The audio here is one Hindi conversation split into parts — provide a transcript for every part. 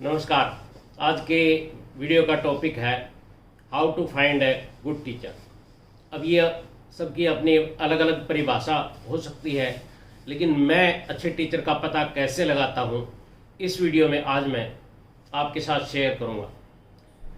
नमस्कार। आज के वीडियो का टॉपिक है how to find a good teacher. अब ये सबकी अपनी अलग अलग परिभाषा हो सकती है, लेकिन मैं अच्छे टीचर का पता कैसे लगाता हूँ, इस वीडियो में आज मैं आपके साथ शेयर करूँगा।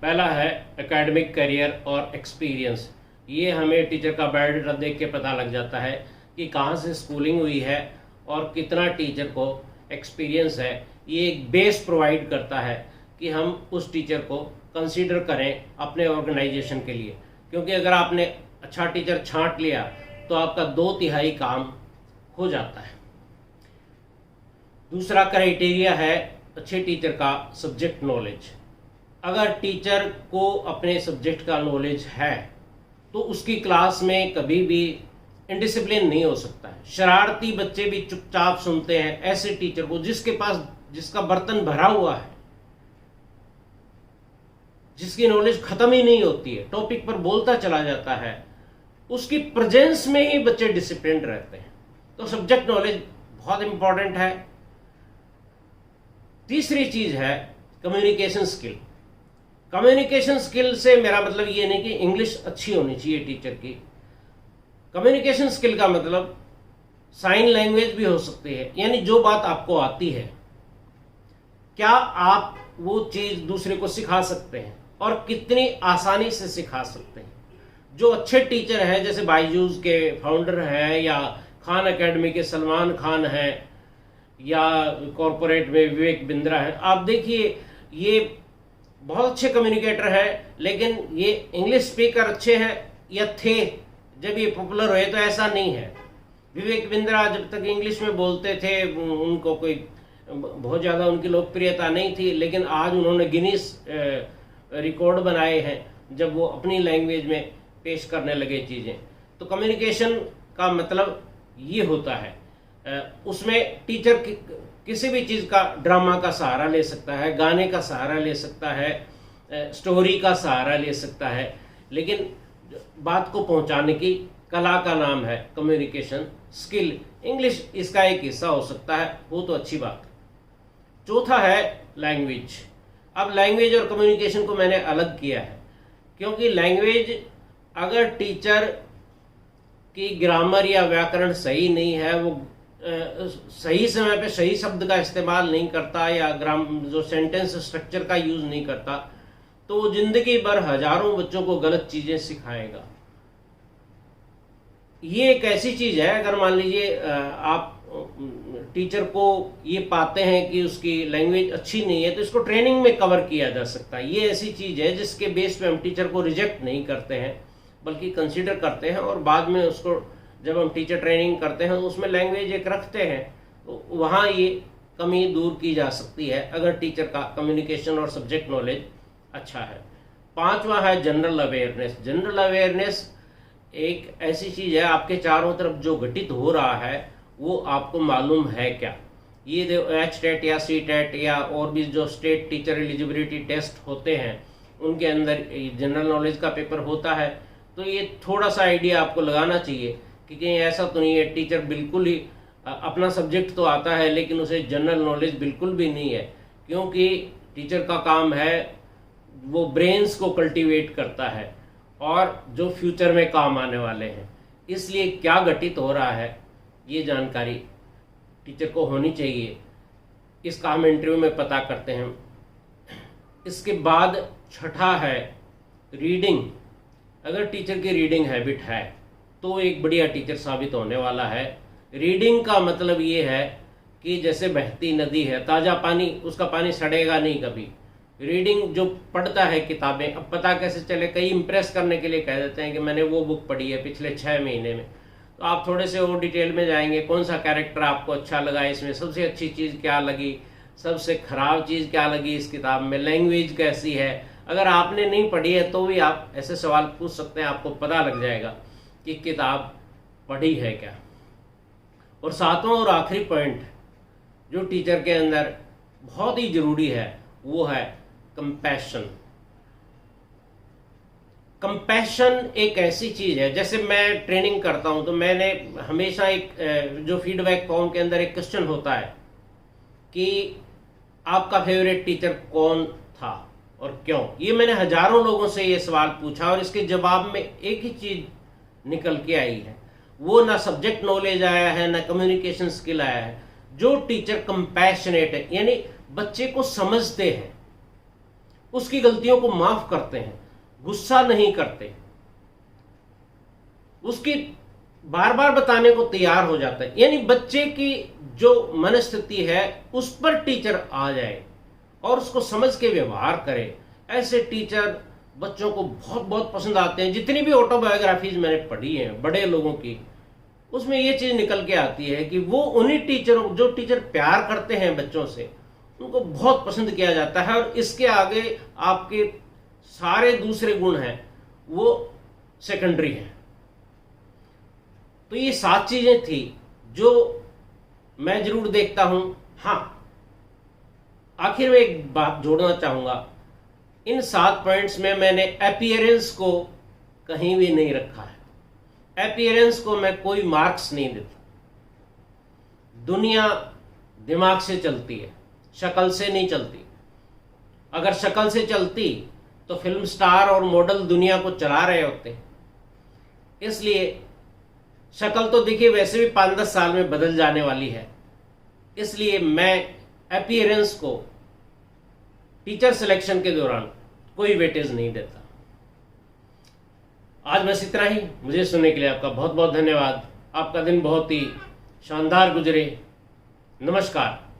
पहला है एकेडमिक करियर और एक्सपीरियंस। ये हमें टीचर का बायोडाटा देख के पता लग जाता है कि कहाँ से स्कूलिंग हुई है और कितना टीचर को एक्सपीरियंस है। ये एक बेस प्रोवाइड करता है कि हम उस टीचर को कंसीडर करें अपने ऑर्गेनाइजेशन के लिए, क्योंकि अगर आपने अच्छा टीचर छांट लिया तो आपका 2/3 काम हो जाता है। दूसरा क्राइटेरिया है अच्छे टीचर का सब्जेक्ट नॉलेज। अगर टीचर को अपने सब्जेक्ट का नॉलेज है तो उसकी क्लास में कभी भी इनडिसिप्लिन नहीं हो सकता है। शरारती बच्चे भी चुपचाप सुनते हैं ऐसे टीचर को जिसका बर्तन भरा हुआ है, जिसकी नॉलेज खत्म ही नहीं होती है, टॉपिक पर बोलता चला जाता है, उसकी प्रेजेंस में ही बच्चे डिसिप्लिन रहते हैं। तो सब्जेक्ट नॉलेज बहुत इंपॉर्टेंट है। तीसरी चीज है कम्युनिकेशन स्किल। कम्युनिकेशन स्किल से मेरा मतलब ये नहीं कि इंग्लिश अच्छी होनी चाहिए टीचर की। कम्युनिकेशन स्किल का मतलब साइन लैंग्वेज भी हो सकती है, यानी जो बात आपको आती है क्या आप वो चीज दूसरे को सिखा सकते हैं और कितनी आसानी से सिखा सकते हैं। जो अच्छे टीचर हैं, जैसे बायजूस के फाउंडर हैं या खान एकेडमी के सलमान खान हैं या कॉरपोरेट में विवेक बिंद्रा है, आप देखिए ये बहुत अच्छे कम्युनिकेटर हैं, लेकिन ये इंग्लिश स्पीकर अच्छे हैं या थे जब ये पॉपुलर हुए, तो ऐसा नहीं है। विवेक बिंद्रा जब तक इंग्लिश में बोलते थे उनको कोई बहुत ज़्यादा उनकी लोकप्रियता नहीं थी, लेकिन आज उन्होंने गिनीज रिकॉर्ड बनाए हैं जब वो अपनी लैंग्वेज में पेश करने लगे चीज़ें। तो कम्युनिकेशन का मतलब ये होता है, उसमें टीचर किसी भी चीज़ का, ड्रामा का सहारा ले सकता है, गाने का सहारा ले सकता है, स्टोरी का सहारा ले सकता है, लेकिन बात को पहुंचाने की कला का नाम है कम्युनिकेशन स्किल। इंग्लिश इसका एक हिस्सा हो सकता है, वो तो अच्छी बात है। चौथा है लैंग्वेज। अब लैंग्वेज और कम्युनिकेशन को मैंने अलग किया है, क्योंकि लैंग्वेज अगर टीचर की ग्रामर या व्याकरण सही नहीं है, वो सही समय पे सही शब्द का इस्तेमाल नहीं करता या जो सेंटेंस स्ट्रक्चर का यूज नहीं करता, तो वो जिंदगी भर हजारों बच्चों को गलत चीजें सिखाएगा। ये एक ऐसी चीज है, अगर मान लीजिए आप टीचर को ये पाते हैं कि उसकी लैंग्वेज अच्छी नहीं है, तो इसको ट्रेनिंग में कवर किया जा सकता है। ये ऐसी चीज है जिसके बेस पे हम टीचर को रिजेक्ट नहीं करते हैं, बल्कि कंसीडर करते हैं, और बाद में उसको जब हम टीचर ट्रेनिंग करते हैं उसमें लैंग्वेज एक रखते हैं, तो वहाँ ये कमी दूर की जा सकती है अगर टीचर का कम्युनिकेशन और सब्जेक्ट नॉलेज अच्छा है। पांचवा है जनरल अवेयरनेस। जनरल अवेयरनेस एक ऐसी चीज है, आपके चारों तरफ जो घटित हो रहा है वो आपको मालूम है क्या। ये HTET या CTET या और भी जो स्टेट टीचर एलिजिबिलिटी टेस्ट होते हैं, उनके अंदर जनरल नॉलेज का पेपर होता है, तो ये थोड़ा सा आइडिया आपको लगाना चाहिए कि कहीं ऐसा तो नहीं है टीचर बिल्कुल ही अपना सब्जेक्ट तो आता है लेकिन उसे जनरल नॉलेज बिल्कुल भी नहीं है, क्योंकि टीचर का काम है वो ब्रेन्स को कल्टीवेट करता है और जो फ्यूचर में काम आने वाले हैं। इसलिए क्या घटित हो रहा है ये जानकारी टीचर को होनी चाहिए। इसका हम इंटरव्यू में पता करते हैं। इसके बाद छठा है रीडिंग। अगर टीचर की रीडिंग हैबिट है तो एक बढ़िया टीचर साबित होने वाला है। रीडिंग का मतलब ये है कि जैसे बहती नदी है, ताज़ा पानी, उसका पानी सड़ेगा नहीं कभी। रीडिंग जो पढ़ता है किताबें, अब पता कैसे चले, कई इंप्रेस करने के लिए कह देते हैं कि मैंने वो बुक पढ़ी है पिछले 6 महीने में, तो आप थोड़े से और डिटेल में जाएंगे, कौन सा कैरेक्टर आपको अच्छा लगा, इसमें सबसे अच्छी चीज़ क्या लगी, सबसे खराब चीज़ क्या लगी इस किताब में, लैंग्वेज कैसी है। अगर आपने नहीं पढ़ी है तो भी आप ऐसे सवाल पूछ सकते हैं, आपको पता लग जाएगा कि किताब पढ़ी है क्या। और सातवां और आखिरी पॉइंट जो टीचर के अंदर बहुत ही जरूरी है वो है कंपैशन। कंपैशन एक ऐसी चीज है, जैसे मैं ट्रेनिंग करता हूं तो मैंने हमेशा एक जो फीडबैक फॉर्म के अंदर एक क्वेश्चन होता है कि आपका फेवरेट टीचर कौन था और क्यों? ये मैंने हजारों लोगों से ये सवाल पूछा और इसके जवाब में एक ही चीज निकल के आई है, वो ना सब्जेक्ट नॉलेज आया है ना कम्युनिकेशन स्किल आया है। जो टीचर कंपैशनेट है, यानी बच्चे को समझते हैं, उसकी गलतियों को माफ करते हैं, गुस्सा नहीं करते, उसकी बार बार बताने को तैयार हो जाता है, यानी बच्चे की जो मनस्थिति है उस पर टीचर आ जाए और उसको समझ के व्यवहार करे, ऐसे टीचर बच्चों को बहुत बहुत पसंद आते हैं। जितनी भी ऑटोबायोग्राफीज मैंने पढ़ी हैं बड़े लोगों की, उसमें ये चीज निकल के आती है कि वो उन्हीं टीचरों, जो टीचर प्यार करते हैं बच्चों से, उनको बहुत पसंद किया जाता है और इसके आगे आपके सारे दूसरे गुण हैं वो सेकेंडरी हैं। तो ये 7 चीजें थी जो मैं जरूर देखता हूं। हाँ, आखिर में एक बात जोड़ना चाहूंगा, इन 7 पॉइंट्स में मैंने अपीयरेंस को कहीं भी नहीं रखा है। अपीयरेंस को मैं कोई मार्क्स नहीं देता। दुनिया दिमाग से चलती है, शक्ल से नहीं चलती। अगर शक्ल से चलती तो फिल्म स्टार और मॉडल दुनिया को चला रहे होते। इसलिए शक्ल तो देखिए वैसे भी 5-10 साल में बदल जाने वाली है, इसलिए मैं अपीयरेंस को टीचर सिलेक्शन के दौरान कोई वेटेज नहीं देता। आज बस इतना ही। मुझे सुनने के लिए आपका बहुत बहुत धन्यवाद। आपका दिन बहुत ही शानदार गुजरे। नमस्कार।